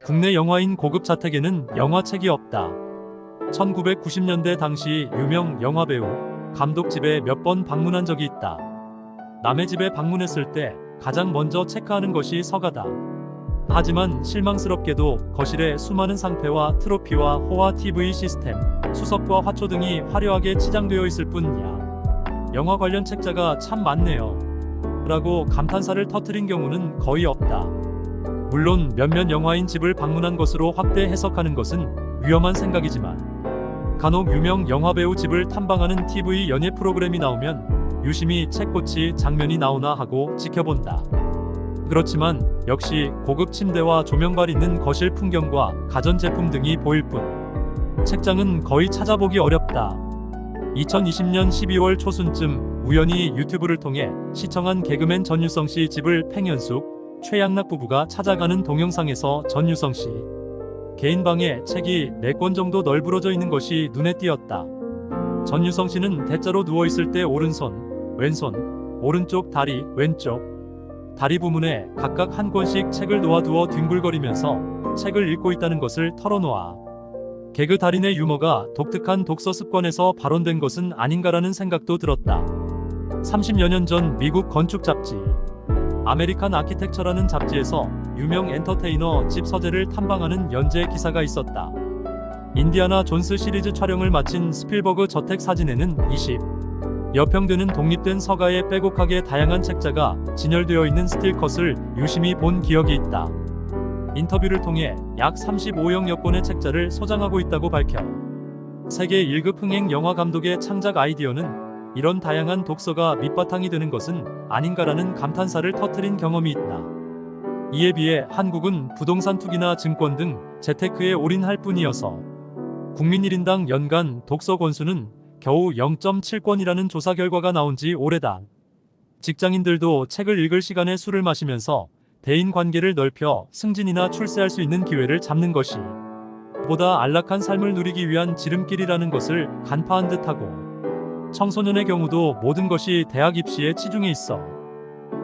국내 영화인 고급 자택에는 영화책이 없다. 1990년대 당시 유명 영화배우, 감독 집에 몇 번 방문한 적이 있다. 남의 집에 방문했을 때 가장 먼저 체크하는 것이 서가다. 하지만 실망스럽게도 거실에 수많은 상패와 트로피와 호화 TV 시스템, 수석과 화초 등이 화려하게 치장되어 있을 뿐이야. 영화 관련 책자가 참 많네요. 라고 감탄사를 터뜨린 경우는 거의 없다. 물론 몇몇 영화인 집을 방문한 것으로 확대 해석하는 것은 위험한 생각이지만 간혹 유명 영화배우 집을 탐방하는 TV 연예 프로그램이 나오면 유심히 책꽂이 장면이 나오나 하고 지켜본다. 그렇지만 역시 고급 침대와 조명발 있는 거실 풍경과 가전제품 등이 보일 뿐 책장은 거의 찾아보기 어렵다. 2020년 12월 초순쯤 우연히 유튜브를 통해 시청한 개그맨 전유성 씨 집을 팽현숙, 최양락 부부가 찾아가는 동영상에서 전유성 씨 개인 방에 책이 4권 정도 널브러져 있는 것이 눈에 띄었다. 전유성 씨는 대자로 누워있을 때 오른손, 왼손, 오른쪽 다리, 왼쪽 다리 부문에 각각 한 권씩 책을 놓아두어 뒹굴거리면서 책을 읽고 있다는 것을 털어놓아 개그 달인의 유머가 독특한 독서 습관에서 발원된 것은 아닌가라는 생각도 들었다. 30여 년 전 미국 건축 잡지 아메리칸 아키텍처라는 잡지에서 유명 엔터테이너 집 서재를 탐방하는 연재 기사가 있었다. 인디아나 존스 시리즈 촬영을 마친 스필버그 저택 사진에는 20여 평 되는 독립된 서가에 빼곡하게 다양한 책자가 진열되어 있는 스틸컷을 유심히 본 기억이 있다. 인터뷰를 통해 약 35여여 권의 책자를 소장하고 있다고 밝혀 세계 1급 흥행 영화 감독의 창작 아이디어는 이런 다양한 독서가 밑바탕이 되는 것은 아닌가라는 감탄사를 터뜨린 경험이 있다. 이에 비해 한국은 부동산 투기나 증권 등 재테크에 올인할 뿐이어서 국민 1인당 연간 독서 권수는 겨우 0.7권이라는 조사 결과가 나온 지 오래다. 직장인들도 책을 읽을 시간에 술을 마시면서 대인 관계를 넓혀 승진이나 출세할 수 있는 기회를 잡는 것이 보다 안락한 삶을 누리기 위한 지름길이라는 것을 간파한 듯하고 청소년의 경우도 모든 것이 대학 입시에 치중해 있어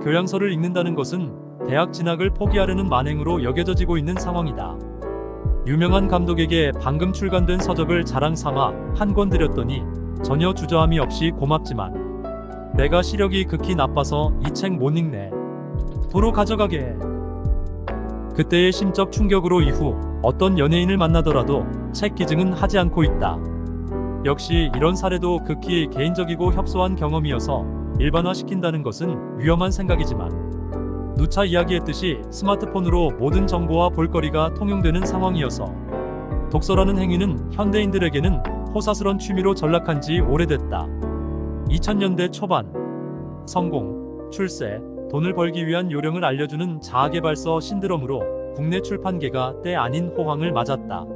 교양서를 읽는다는 것은 대학 진학을 포기하려는 만행으로 여겨지고 있는 상황이다. 유명한 감독에게 방금 출간된 서적을 자랑 삼아 한 권 드렸더니 전혀 주저함이 없이 고맙지만 내가 시력이 극히 나빠서 이 책 못 읽네. 도로 가져가게. 그때의 심적 충격으로 이후 어떤 연예인을 만나더라도 책 기증은 하지 않고 있다. 역시 이런 사례도 극히 개인적이고 협소한 경험이어서 일반화시킨다는 것은 위험한 생각이지만 누차 이야기했듯이 스마트폰으로 모든 정보와 볼거리가 통용되는 상황이어서 독서라는 행위는 현대인들에게는 호사스런 취미로 전락한 지 오래됐다. 2000년대 초반 성공, 출세, 돈을 벌기 위한 요령을 알려주는 자아개발서 신드롬으로 국내 출판계가 때 아닌 호황을 맞았다.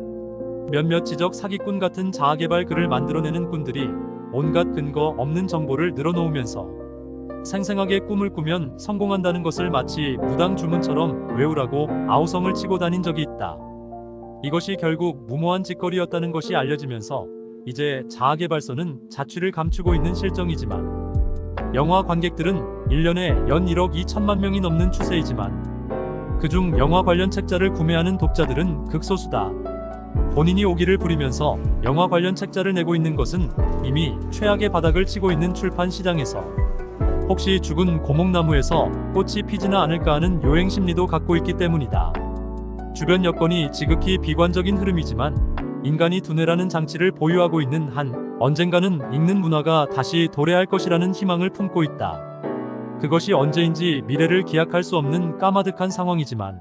몇몇 지적 사기꾼 같은 자아개발 글을 만들어내는 꾼들이 온갖 근거 없는 정보를 늘어놓으면서 생생하게 꿈을 꾸면 성공한다는 것을 마치 무당 주문처럼 외우라고 아우성을 치고 다닌 적이 있다. 이것이 결국 무모한 짓거리였다는 것이 알려지면서 이제 자아개발서는 자취를 감추고 있는 실정이지만 영화 관객들은 1년에 연 1억 2천만 명이 넘는 추세이지만 그중 영화 관련 책자를 구매하는 독자들은 극소수다. 본인이 오기를 부리면서 영화 관련 책자를 내고 있는 것은 이미 최악의 바닥을 치고 있는 출판 시장에서 혹시 죽은 고목나무에서 꽃이 피지나 않을까 하는 요행 심리도 갖고 있기 때문이다. 주변 여건이 지극히 비관적인 흐름이지만 인간이 두뇌라는 장치를 보유하고 있는 한 언젠가는 읽는 문화가 다시 도래할 것이라는 희망을 품고 있다. 그것이 언제인지 미래를 기약할 수 없는 까마득한 상황이지만